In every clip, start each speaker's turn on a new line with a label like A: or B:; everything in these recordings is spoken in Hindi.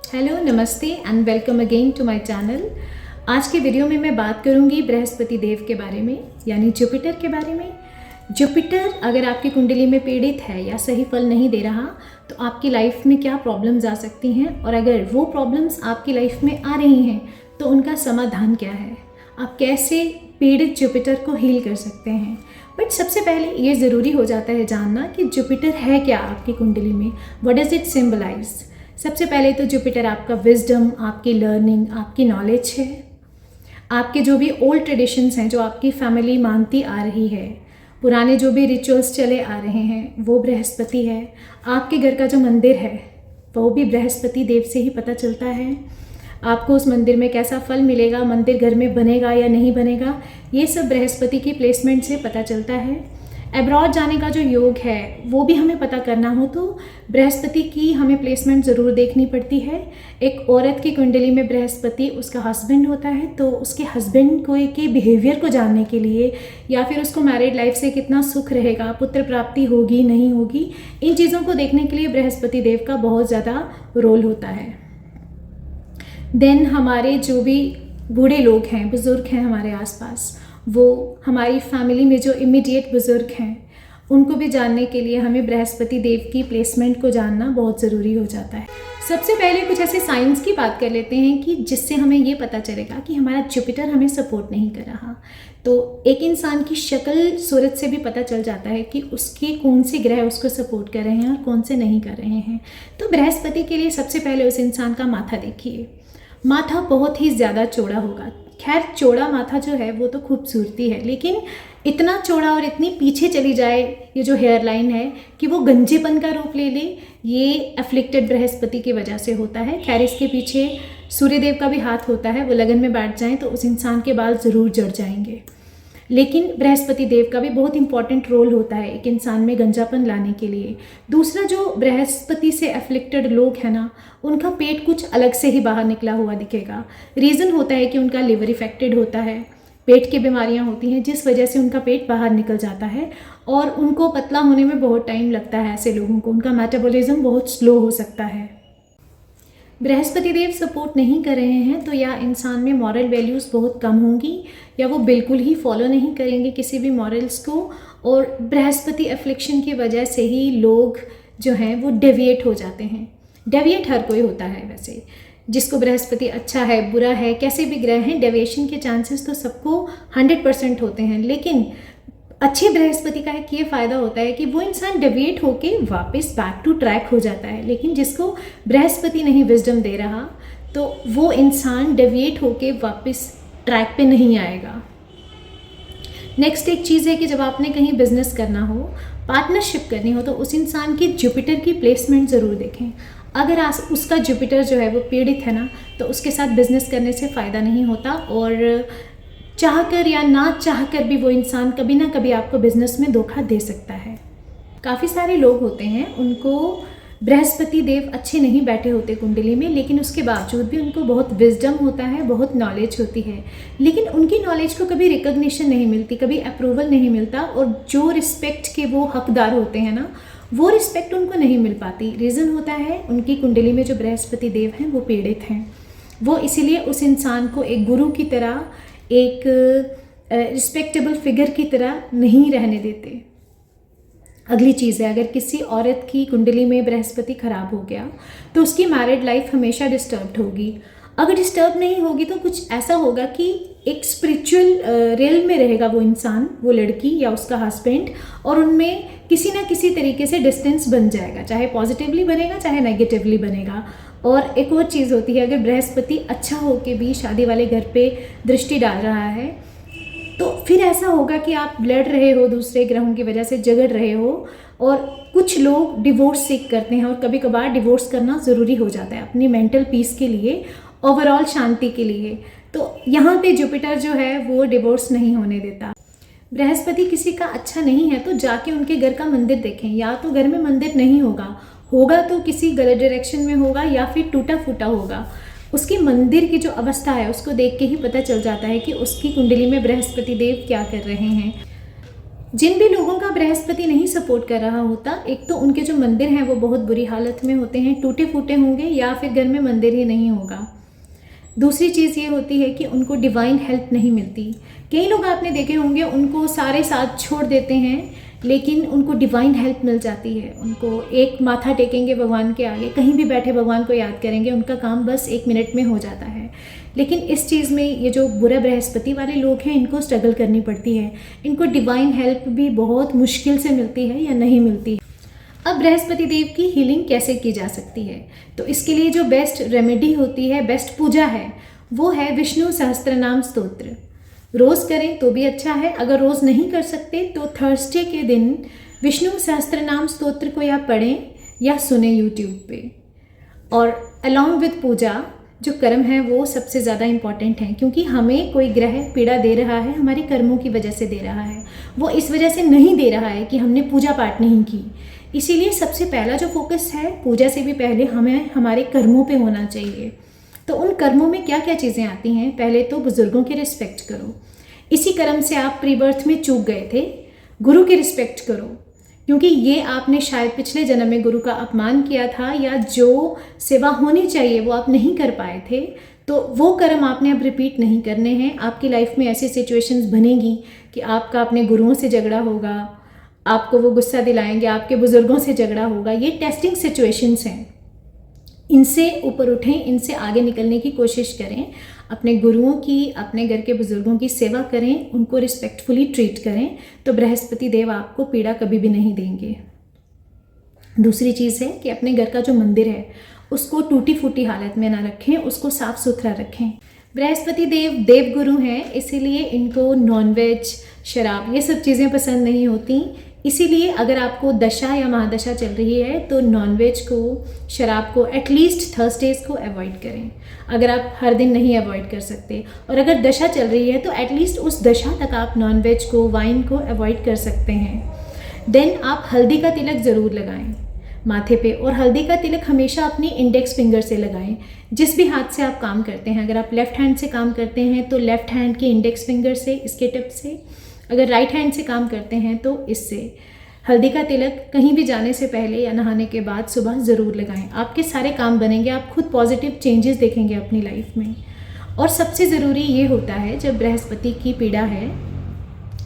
A: हेलो, नमस्ते and welcome again to my channel. आज के वीडियो में मैं बात करूंगी बृहस्पति देव के बारे में, यानी जुपिटर के बारे में। जुपिटर अगर आपकी कुंडली में पीड़ित है या सही फल नहीं दे रहा तो आपकी लाइफ में क्या प्रॉब्लम्स आ सकती हैं, और अगर वो प्रॉब्लम्स आपकी लाइफ में आ रही हैं तो उनका समाधान क्या है, आप कैसे पीड़ित जुपिटर को हील कर सकते हैं। बट सबसे पहले ये ज़रूरी हो जाता है जानना कि जुपिटर है क्या आपकी कुंडली में, व्हाट डज इट सिंबलाइज। सबसे पहले तो जुपिटर आपका विजडम, आपकी लर्निंग, आपकी नॉलेज है। आपके जो भी ओल्ड ट्रेडिशंस हैं जो आपकी फैमिली मानती आ रही है, पुराने जो भी रिचुअल्स चले आ रहे हैं वो बृहस्पति है। आपके घर का जो मंदिर है वो भी बृहस्पति देव से ही पता चलता है। आपको उस मंदिर में कैसा फल मिलेगा, मंदिर घर में बनेगा या नहीं बनेगा, ये सब बृहस्पति की प्लेसमेंट से पता चलता है। अब्रॉड जाने का जो योग है वो भी हमें पता करना हो तो बृहस्पति की हमें प्लेसमेंट ज़रूर देखनी पड़ती है। एक औरत की कुंडली में बृहस्पति उसका हस्बैंड होता है, तो उसके हस्बैंड को के बिहेवियर को जानने के लिए या फिर उसको मैरिड लाइफ से कितना सुख रहेगा, पुत्र प्राप्ति होगी नहीं होगी, इन चीज़ों को देखने के लिए बृहस्पति देव का बहुत ज़्यादा रोल होता है। देन हमारे जो भी बूढ़े लोग हैं, बुज़ुर्ग हैं हमारे आसपास, वो हमारी फैमिली में जो इमीडिएट बुज़ुर्ग हैं उनको भी जानने के लिए हमें बृहस्पति देव की प्लेसमेंट को जानना बहुत ज़रूरी हो जाता है। सबसे पहले कुछ ऐसे साइंस की बात कर लेते हैं कि जिससे हमें ये पता चलेगा कि हमारा जुपिटर हमें सपोर्ट नहीं कर रहा। तो एक इंसान की शक्ल सूरत से भी पता चल जाता है कि उसके कौन से ग्रह उसको सपोर्ट कर रहे हैं और कौन से नहीं कर रहे हैं। तो बृहस्पति के लिए सबसे पहले उस इंसान का माथा देखिए। माथा बहुत ही ज़्यादा चौड़ा होगा। खैर, चौड़ा माथा जो है वो तो खूबसूरती है, लेकिन इतना चौड़ा और इतनी पीछे चली जाए ये जो हेयर लाइन है कि वो गंजेपन का रूप ले ले, ये अफ्लिक्टेड बृहस्पति की वजह से होता है। खैर, इसके पीछे सूर्यदेव का भी हाथ होता है। वो लगन में बैठ जाएं तो उस इंसान के बाल ज़रूर जड़ जाएंगे, लेकिन बृहस्पति देव का भी बहुत इंपॉर्टेंट रोल होता है एक इंसान में गंजापन लाने के लिए। दूसरा, जो बृहस्पति से अफ्लिक्टेड लोग हैं ना, उनका पेट कुछ अलग से ही बाहर निकला हुआ दिखेगा। रीज़न होता है कि उनका लिवर इफेक्टेड होता है, पेट की बीमारियां होती हैं जिस वजह से उनका पेट बाहर निकल जाता है और उनको पतला होने में बहुत टाइम लगता है। ऐसे लोगों को उनका मेटाबॉलिज्म बहुत स्लो हो सकता है। बृहस्पति देव सपोर्ट नहीं कर रहे हैं तो या इंसान में मॉरल वैल्यूज़ बहुत कम होंगी या वो बिल्कुल ही फॉलो नहीं करेंगे किसी भी मॉरल्स को, और बृहस्पति अफ्लिक्शन की वजह से ही लोग जो हैं वो डेविएट हो जाते हैं। डेविएट हर कोई होता है वैसे, जिसको बृहस्पति अच्छा है बुरा है कैसे भी ग्रह हैं, डेविएशन के चांसेस तो सबको 100% होते हैं। लेकिन अच्छे बृहस्पति का एक ये फ़ायदा होता है कि वो इंसान डेविएट होके वापस बैक टू ट्रैक हो जाता है। लेकिन जिसको बृहस्पति नहीं विजडम दे रहा तो वो इंसान डेविएट होके वापस ट्रैक पे नहीं आएगा। नेक्स्ट एक चीज़ है कि जब आपने कहीं बिजनेस करना हो, पार्टनरशिप करनी हो, तो उस इंसान की जुपिटर की प्लेसमेंट ज़रूर देखें। अगर उसका जुपिटर जो है वो पीड़ित है ना, तो उसके साथ बिजनेस करने से फ़ायदा नहीं होता, और चाहकर या ना चाहकर भी वो इंसान कभी ना कभी आपको बिजनेस में धोखा दे सकता है। काफ़ी सारे लोग होते हैं उनको बृहस्पति देव अच्छे नहीं बैठे होते कुंडली में, लेकिन उसके बावजूद भी उनको बहुत विजडम होता है, बहुत नॉलेज होती है, लेकिन उनकी नॉलेज को कभी रिकॉग्निशन नहीं मिलती, कभी अप्रूवल नहीं मिलता, और जो रिस्पेक्ट के वो हकदार होते हैं ना, वो रिस्पेक्ट उनको नहीं मिल पाती। रीज़न होता है उनकी कुंडली में जो बृहस्पति देव हैं वो पीड़ित हैं। वो इसीलिए उस इंसान को एक गुरु की तरह, एक रिस्पेक्टेबल फिगर की तरह नहीं रहने देते। अगली चीज़ है, अगर किसी औरत की कुंडली में बृहस्पति खराब हो गया तो उसकी मैरिड लाइफ हमेशा डिस्टर्ब्ड होगी। अगर डिस्टर्ब नहीं होगी तो कुछ ऐसा होगा कि एक स्पिरिचुअल रियल में रहेगा वो इंसान, वो लड़की या उसका हस्बैंड, और उनमें किसी ना किसी तरीके से डिस्टेंस बन जाएगा, चाहे पॉजिटिवली बनेगा चाहे नेगेटिवली बनेगा। और एक और चीज़ होती है, अगर बृहस्पति अच्छा हो के भी शादी वाले घर पे दृष्टि डाल रहा है तो फिर ऐसा होगा कि आप लड़ रहे हो, दूसरे ग्रहों की वजह से झगड़ रहे हो, और कुछ लोग डिवोर्स सीख करते हैं, और कभी कभार डिवोर्स करना ज़रूरी हो जाता है अपनी मेंटल पीस के लिए, ओवरऑल शांति के लिए। तो यहाँ पे जुपिटर जो है वो डिवोर्स नहीं होने देता। बृहस्पति किसी का अच्छा नहीं है तो जाके उनके घर का मंदिर देखें, या तो घर में मंदिर नहीं होगा तो किसी गलत डायरेक्शन में होगा या फिर टूटा फूटा होगा। उसकी मंदिर की जो अवस्था है उसको देख के ही पता चल जाता है कि उसकी कुंडली में बृहस्पति देव क्या कर रहे हैं। जिन भी लोगों का बृहस्पति नहीं सपोर्ट कर रहा होता, एक तो उनके जो मंदिर हैं वो बहुत बुरी हालत में होते हैं, टूटे फूटे होंगे, या फिर घर में मंदिर ही नहीं होगा। दूसरी चीज़ ये होती है कि उनको डिवाइन हेल्प नहीं मिलती। कई लोग आपने देखे होंगे उनको सारे साथ छोड़ देते हैं, लेकिन उनको डिवाइन हेल्प मिल जाती है। उनको एक माथा टेकेंगे भगवान के आगे, कहीं भी बैठे भगवान को याद करेंगे, उनका काम बस 1 मिनट में हो जाता है। लेकिन इस चीज़ में ये जो बुरा बृहस्पति वाले लोग हैं, इनको स्ट्रगल करनी पड़ती है। इनको डिवाइन हेल्प भी बहुत मुश्किल से मिलती है या नहीं मिलती है। अब बृहस्पति देव की हीलिंग कैसे की जा सकती है? तो इसके लिए जो बेस्ट रेमेडी होती है, बेस्ट पूजा है, वो है विष्णु सहस्त्रनाम स्तोत्र। रोज़ करें तो भी अच्छा है, अगर रोज़ नहीं कर सकते तो थर्सडे के दिन विष्णु सहस्त्रनाम स्तोत्र को या पढ़ें या सुने यूट्यूब पे। और अलॉन्ग विद पूजा जो कर्म है वो सबसे ज़्यादा इम्पॉर्टेंट है, क्योंकि हमें कोई ग्रह पीड़ा दे रहा है, हमारे कर्मों की वजह से दे रहा है। वो इस वजह से नहीं दे रहा है कि हमने पूजा पाठ नहीं की। इसीलिए सबसे पहला जो फोकस है, पूजा से भी पहले हमें हमारे कर्मों पे होना चाहिए। तो उन कर्मों में क्या क्या चीज़ें आती हैं? पहले तो बुज़ुर्गों की रिस्पेक्ट करो। इसी कर्म से आप प्री बर्थ में चूक गए थे। गुरु की रिस्पेक्ट करो, क्योंकि ये आपने शायद पिछले जन्म में गुरु का अपमान किया था, या जो सेवा होनी चाहिए वो आप नहीं कर पाए थे। तो वो कर्म आपने अब रिपीट नहीं करने हैं। आपकी लाइफ में ऐसी सिचुएशंस बनेगी कि आपका अपने गुरुओं से झगड़ा होगा, आपको वो गुस्सा दिलाएंगे, आपके बुज़ुर्गों से झगड़ा होगा। ये टेस्टिंग सिचुएशंस हैं। इनसे ऊपर उठें, इनसे आगे निकलने की कोशिश करें। अपने गुरुओं की, अपने घर के बुज़ुर्गों की सेवा करें, उनको रिस्पेक्टफुली ट्रीट करें, तो बृहस्पति देव आपको पीड़ा कभी भी नहीं देंगे। दूसरी चीज़ है कि अपने घर का जो मंदिर है उसको टूटी फूटी हालत में ना रखें, उसको साफ़ सुथरा रखें। बृहस्पति देव देवगुरु हैं, इसीलिए इनको नॉनवेज, शराब, ये सब चीज़ें पसंद नहीं होती। इसीलिए अगर आपको दशा या महादशा चल रही है तो नॉनवेज को, शराब को एटलीस्ट थर्सडेज को अवॉइड करें, अगर आप हर दिन नहीं अवॉइड कर सकते। और अगर दशा चल रही है तो एटलीस्ट उस दशा तक आप नॉनवेज को, वाइन को अवॉइड कर सकते हैं। देन आप हल्दी का तिलक ज़रूर लगाएं माथे पे, और हल्दी का तिलक हमेशा अपनी इंडेक्स फिंगर से लगाएं। जिस भी हाथ से आप काम करते हैं, अगर आप लेफ़्ट हैंड से काम करते हैं तो लेफ़्ट हैंड की इंडेक्स फिंगर से, इसके टिप से। अगर राइट हैंड से काम करते हैं तो इससे। हल्दी का तिलक कहीं भी जाने से पहले या नहाने के बाद सुबह ज़रूर लगाएं। आपके सारे काम बनेंगे, आप खुद पॉजिटिव चेंजेस देखेंगे अपनी लाइफ में। और सबसे ज़रूरी ये होता है, जब बृहस्पति की पीड़ा है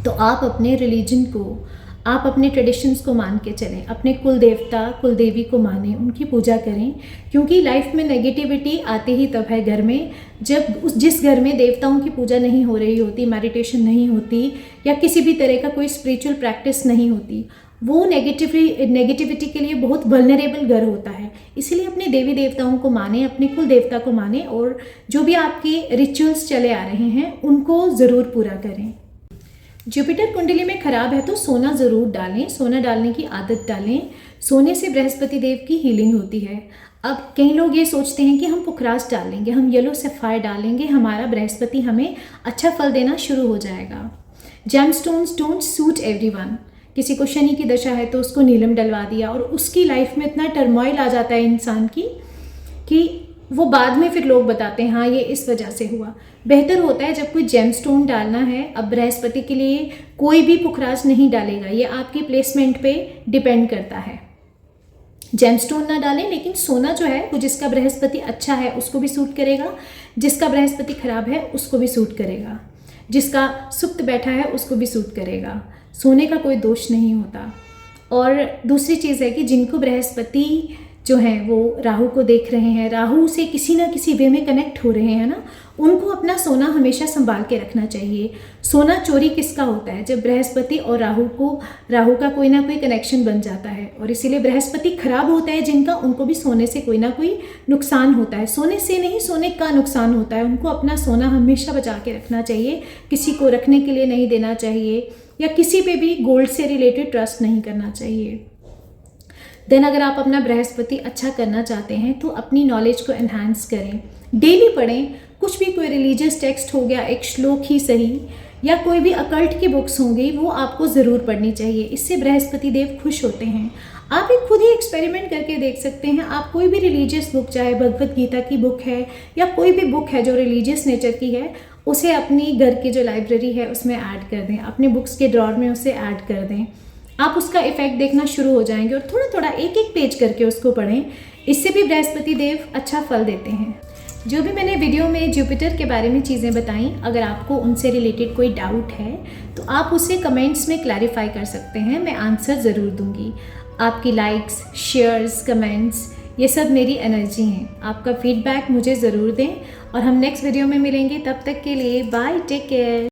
A: तो आप अपने रिलीजन को, आप अपने ट्रेडिशंस को मान के चलें, अपने कुल देवता, कुल देवी को मानें, उनकी पूजा करें। क्योंकि लाइफ में नेगेटिविटी आती ही तब है घर में, जब जिस घर में देवताओं की पूजा नहीं हो रही होती, मेडिटेशन नहीं होती, या किसी भी तरह का कोई स्पिरिचुअल प्रैक्टिस नहीं होती, वो नेगेटिविटी के लिए बहुत वल्नरेबल घर होता है। इसलिए अपने देवी देवताओं को माने, अपने कुल देवता को माने, और जो भी आपके रिचुअल्स चले आ रहे हैं उनको ज़रूर पूरा करें। जुपिटर कुंडली में खराब है तो सोना ज़रूर डालें, सोना डालने की आदत डालें। सोने से बृहस्पति देव की हीलिंग होती है। अब कई लोग ये सोचते हैं कि हम पुखराज डालेंगे, हम येलो सफ़ायर डालेंगे, हमारा बृहस्पति हमें अच्छा फल देना शुरू हो जाएगा। Gemstones don't suit everyone. किसी को शनि की दशा है तो उसको नीलम डलवा दिया, और उसकी लाइफ में इतना टर्मोइल आ जाता है इंसान की कि वो बाद में फिर लोग बताते हैं हाँ ये इस वजह से हुआ। बेहतर होता है जब कोई जेमस्टोन डालना है, अब बृहस्पति के लिए कोई भी पुखराज नहीं डालेगा, ये आपकी प्लेसमेंट पे डिपेंड करता है। जेमस्टोन ना डालें, लेकिन सोना जो है वो जिसका बृहस्पति अच्छा है उसको भी सूट करेगा, जिसका बृहस्पति खराब है उसको भी सूट करेगा, जिसका सुक्त बैठा है उसको भी सूट करेगा। सोने का कोई दोष नहीं होता। और दूसरी चीज़ है कि जिनको बृहस्पति जो हैं वो राहु को देख रहे हैं, राहु से किसी ना किसी वे में कनेक्ट हो रहे हैं ना, उनको अपना सोना हमेशा संभाल के रखना चाहिए। सोना चोरी किसका होता है? जब बृहस्पति और राहु का कोई ना कोई कनेक्शन बन जाता है। और इसीलिए बृहस्पति खराब होता है जिनका, उनको भी सोने से कोई ना कोई नुकसान होता है। सोने से नहीं, सोने का नुकसान होता है। उनको अपना सोना हमेशा बचा के रखना चाहिए, किसी को रखने के लिए नहीं देना चाहिए, या किसी पे भी गोल्ड से रिलेटेड ट्रस्ट नहीं करना चाहिए। देन अगर आप अपना बृहस्पति अच्छा करना चाहते हैं तो अपनी नॉलेज को एनहांस करें, डेली पढ़ें। कुछ भी, कोई रिलीजियस टेक्स्ट हो गया, एक श्लोक ही सही, या कोई भी अकल्ट की बुक्स होंगी, वो आपको ज़रूर पढ़नी चाहिए। इससे बृहस्पति देव खुश होते हैं। आप एक खुद ही एक्सपेरिमेंट करके देख सकते हैं। आप कोई भी रिलीजियस बुक, चाहे भगवत गीता की बुक है या कोई भी बुक है जो रिलीजियस नेचर की है, उसे अपनी घर की जो लाइब्रेरी है उसमें ऐड कर दें, अपने बुक्स के ड्रॉर में उसे ऐड कर दें। आप उसका इफ़ेक्ट देखना शुरू हो जाएंगे और थोड़ा थोड़ा एक एक पेज करके उसको पढ़ें। इससे भी बृहस्पति देव अच्छा फल देते हैं। जो भी मैंने वीडियो में जुपिटर के बारे में चीज़ें बताई, अगर आपको उनसे रिलेटेड कोई डाउट है तो आप उसे कमेंट्स में क्लैरिफाई कर सकते हैं, मैं आंसर ज़रूर दूंगी। आपकी लाइक्स, शेयर्स, कमेंट्स ये सब मेरी एनर्जी हैं। आपका फीडबैक मुझे ज़रूर दें और हम नेक्स्ट वीडियो में मिलेंगे। तब तक के लिए बाय, टेक केयर।